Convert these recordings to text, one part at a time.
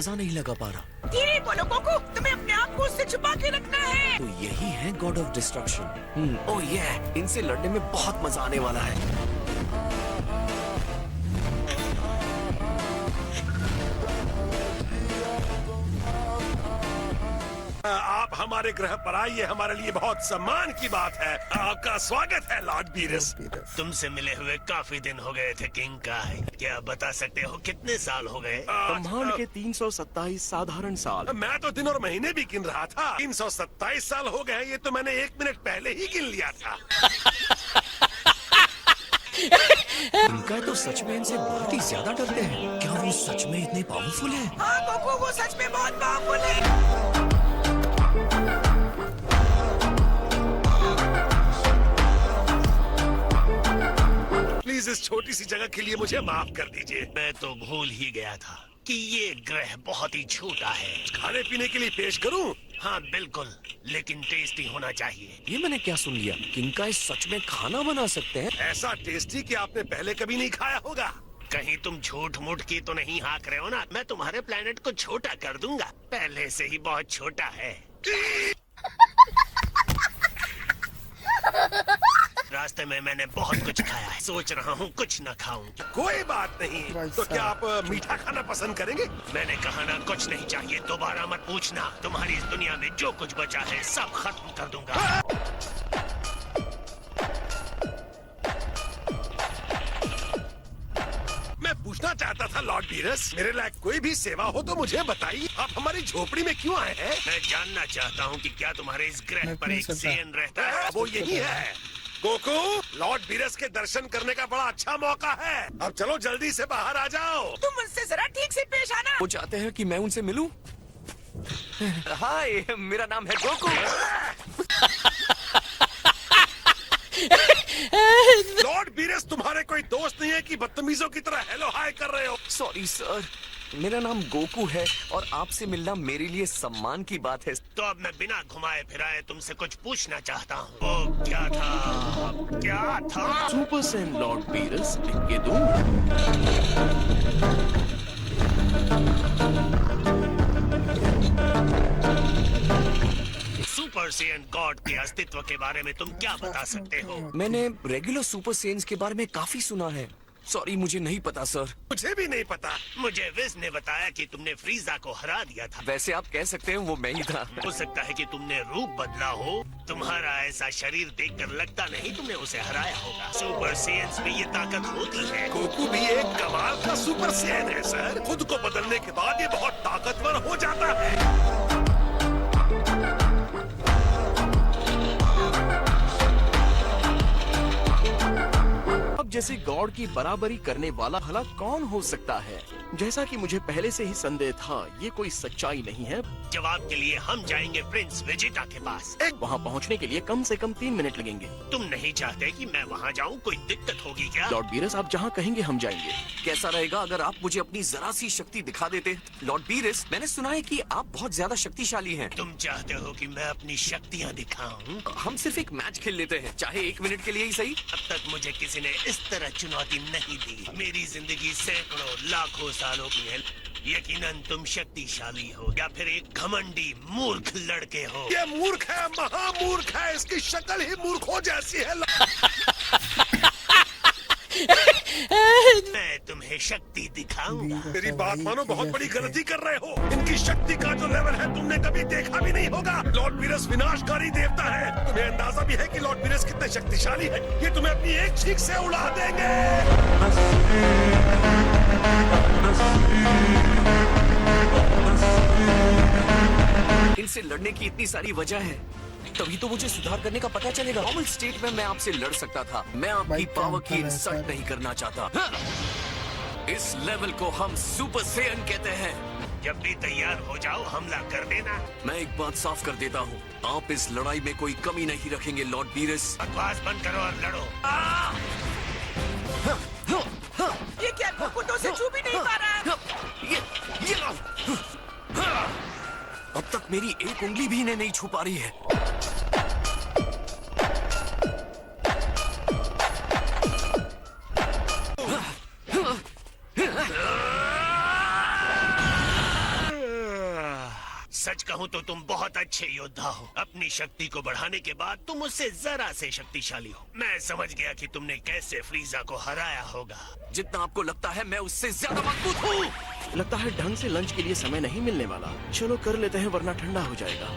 अंदाजा नहीं लगा पा रहा। धीरे बोलो गोकू, तुम्हें अपने आप को उससे छुपा के रखना है। तो यही है गॉड ऑफ डिस्ट्रक्शन। ओह ये इनसे लड़ने में बहुत मजा आने वाला है। आप हमारे ग्रह पर आइए, हमारे लिए बहुत सम्मान की बात है। आपका स्वागत है लॉर्ड बीरस। तुमसे मिले हुए काफी दिन हो गए थे किंग काय। क्या बता सकते हो कितने साल हो गए? ब्रह्मांड के 327 साधारण साल। मैं तो दिन और महीने भी गिन रहा था। 327 साल हो गए, ये तो मैंने 1 मिनट पहले ही गिन लिया था। इनका तो सच में इनसे बहुत ही ज्यादा डरते हैं। क्या वो सच में इतने पावरफुल हैं? हाँ गोकू, वो सच में बहुत पावरफुल है। प्लीज इस छोटी सी जगह के लिए मुझे माफ कर दीजिए। मैं तो भूल ही गया था कि ये ग्रह बहुत ही छोटा है। खाने पीने के लिए पेश करूं? हाँ बिल्कुल, लेकिन टेस्टी होना चाहिए। ये मैंने क्या सुन लिया? किंका सच में खाना बना सकते हैं? ऐसा टेस्टी कि आपने पहले कभी नहीं खाया होगा। कहीं तुम झूठ मूठ की तो नहीं हाँक रहे हो ना? मैं तुम्हारे प्लेनेट को छोटा कर दूंगा, पहले से ही बहुत छोटा है। रास्ते में मैंने बहुत कुछ खाया है, सोच रहा हूँ कुछ न खाऊं। कोई बात नहीं। तो क्या आप मीठा खाना पसंद करेंगे? मैंने कहा ना कुछ नहीं चाहिए, दोबारा मत पूछना। तुम्हारी इस दुनिया में जो कुछ बचा है सब खत्म कर दूंगा। मैं पूछना चाहता था लॉर्ड बीरस, मेरे लायक कोई भी सेवा हो तो मुझे बताइए। आप हमारी झोपड़ी में क्यों आए हैं? मैं जानना चाहता हूँ कि क्या तुम्हारे इस ग्रह पर एक सेन रहता है? वो यही है। गोकू, लॉर्ड बीरस के दर्शन करने का बड़ा अच्छा मौका है। अब चलो जल्दी से बाहर आ जाओ। तुम मुझसे जरा ठीक से पेश आना। वो चाहते हैं कि मैं उनसे मिलूं? हाय, मेरा नाम है गोकू। लॉर्ड बीरस, तुम्हारे कोई दोस्त नहीं है कि बदतमीजों की तरह हेलो हाय कर रहे हो? सॉरी सर, मेरा नाम गोकू है और आपसे मिलना मेरे लिए सम्मान की बात है। तो अब मैं बिना घुमाए फिराए तुमसे कुछ पूछना चाहता हूँ। वो क्या था? क्या था? सुपर सैन लॉर्ड बीरस, लिख के दूं? सुपर सेन गॉड के अस्तित्व के बारे में तुम क्या बता सकते हो? मैंने रेगुलर सुपर सेन्स के बारे में काफी सुना है। सॉरी, मुझे नहीं पता सर। मुझे भी नहीं पता। मुझे विज ने बताया कि तुमने फ्रीजा को हरा दिया था। वैसे आप कह सकते हैं वो मैं ही था। हो सकता है कि तुमने रूप बदला हो। तुम्हारा ऐसा शरीर देखकर लगता नहीं तुमने उसे हराया होगा। सुपर सेयंस में ये ताकत होती है। गोकू भी एक कमाल का सुपर सेन है सर। खुद को बदलने के बाद ये बहुत ताकतवर हो जाता है। जैसे गॉड की बराबरी करने वाला भला कौन हो सकता है? जैसा कि मुझे पहले से ही संदेह था, ये कोई सच्चाई नहीं है। जवाब के लिए हम जाएंगे प्रिंस वेजिटा के पास। वहाँ पहुँचने के लिए कम से कम 3 मिनट लगेंगे। तुम नहीं चाहते कि मैं वहाँ जाऊँ? कोई दिक्कत होगी क्या? लॉर्ड बीरस, आप जहाँ कहेंगे हम जाएंगे। कैसा रहेगा अगर आप मुझे अपनी जरा सी शक्ति दिखा देते? लॉर्ड बीरस, मैंने सुना है कि आप बहुत ज्यादा शक्तिशाली हैं। तुम चाहते हो कि मैं अपनी शक्तियाँ दिखाऊं? हम सिर्फ एक मैच खेल लेते हैं, चाहे 1 मिनट के लिए ही सही। अब तक मुझे किसी ने इस तरह चुनौती नहीं दी। मेरी जिंदगी सैकड़ों लाखों सालों की है। यकीनन तुम शक्तिशाली हो या फिर एक घमंडी मूर्ख लड़के हो। ये मूर्ख है, महामूर्ख है। इसकी शक्ल ही मूर्खों जैसी है। मैं तुम्हें शक्ति दिखाऊंगा। मेरी बात मानो, बहुत बड़ी गलती कर रहे हो। इनकी शक्ति का जो लेवल है तुमने कभी देखा भी नहीं होगा। लॉर्ड बीरस विनाशकारी देवता है। तुम्हें अंदाजा भी है कि लॉर्ड बीरस कितने शक्तिशाली है। ये तुम्हें अपनी एक चीख से उड़ा देंगे। इनसे लड़ने की इतनी सारी वजह है, तभी तो मुझे सुधार करने का पता चलेगा। नॉर्मल स्टेट में मैं आपसे लड़ सकता था। मैं आपकी पावर की इंसल्ट नहीं करना चाहता। इस लेवल को हम सुपर सेयन कहते हैं। जब भी तैयार हो जाओ हमला कर देना। मैं एक बात साफ कर देता हूँ, आप इस लड़ाई में कोई कमी नहीं रखेंगे लॉर्ड बीरस। बकवास बंद करो और लड़ो। ये क्या गोकू तो से छू भी नहीं पा रहा है। अब तक मेरी एक उंगली भी इन्हें नहीं छू पा रही है। सच कहूँ तो तुम बहुत अच्छे योद्धा हो। अपनी शक्ति को बढ़ाने के बाद तुम मुझसे जरा से शक्तिशाली हो। मैं समझ गया कि तुमने कैसे फ्रीजा को हराया होगा। जितना आपको लगता है मैं उससे ज्यादा मजबूत हूँ। लगता है ढंग से लंच के लिए समय नहीं मिलने वाला। चलो कर लेते हैं वरना ठंडा हो जाएगा।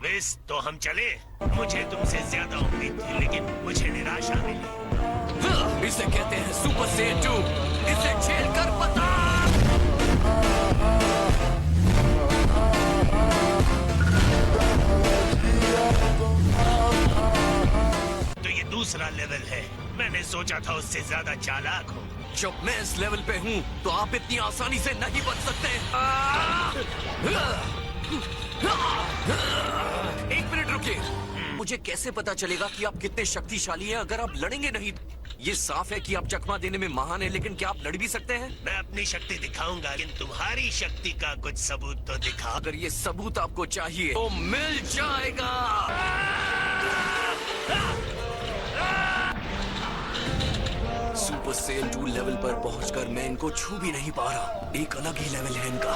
विस, तो हम चले। मुझे तुमसे ज्यादा उम्मीद थी लेकिन मुझे निराशा मिली। इसे कहते हैं सुपर सेयन 2। इसे झेल कर बता। तो ये दूसरा लेवल है। मैंने सोचा था उससे ज्यादा चालाक हो। जब मैं इस लेवल पे हूँ तो आप इतनी आसानी से नहीं बच सकते। एक मिनट रुकिए। मुझे कैसे पता चलेगा कि आप कितने शक्तिशाली हैं अगर आप लड़ेंगे नहीं? ये साफ है कि आप चकमा देने में महान हैं, लेकिन क्या आप लड़ भी सकते हैं? मैं अपनी शक्ति दिखाऊंगा लेकिन तुम्हारी शक्ति का कुछ सबूत तो दिखाओ। अगर ये सबूत आपको चाहिए तो मिल जाएगा। सुपर सेल 2 लेवल पर पहुंचकर मैं इनको छू भी नहीं पा रहा। एक अलग ही लेवल है इनका।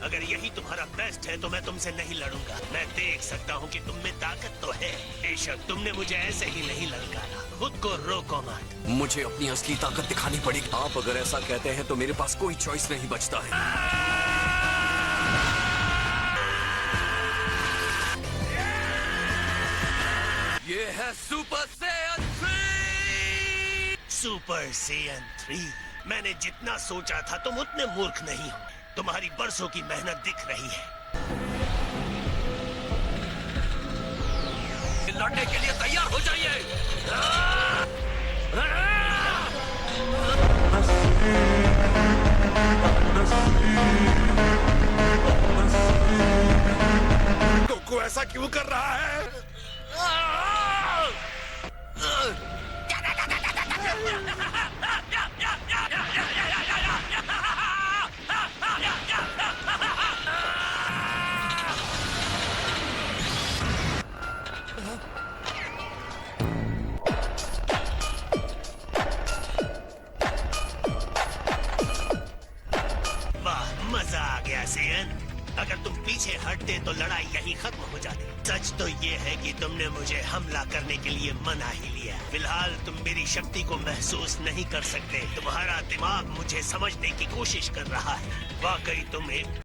अगर यही तुम्हारा बेस्ट है तो मैं तुमसे नहीं लड़ूंगा। मैं देख सकता हूँ कि तुम में ताकत तो है। बेशक तुमने मुझे ऐसे ही नहीं ललकारा। खुद को रोको मत। मुझे अपनी असली ताकत दिखानी पड़ेगी। आप अगर ऐसा कहते हैं तो मेरे पास कोई चॉइस नहीं बचता है। ये है सुपर सेयन 3। Super Saiyan 3। मैंने जितना सोचा था तुम उतने मूर्ख नहीं हो। तुम्हारी बरसों की मेहनत दिख रही है। लड़ने के लिए तैयार हो जाइए। गोकू ऐसा क्यों कर रहा है? वाह, मजा आ गया सेयन। अगर तुम पीछे हटते तो लड़ाई यहीं खत्म हो जाती। सच तो ये है कि तुमने मुझे हमला करने के लिए मना ही लिया। फिलहाल तुम मेरी शक्ति को महसूस नहीं कर सकते। तुम्हारा दिमाग मुझे समझने की कोशिश कर रहा है। वाकई तुम एक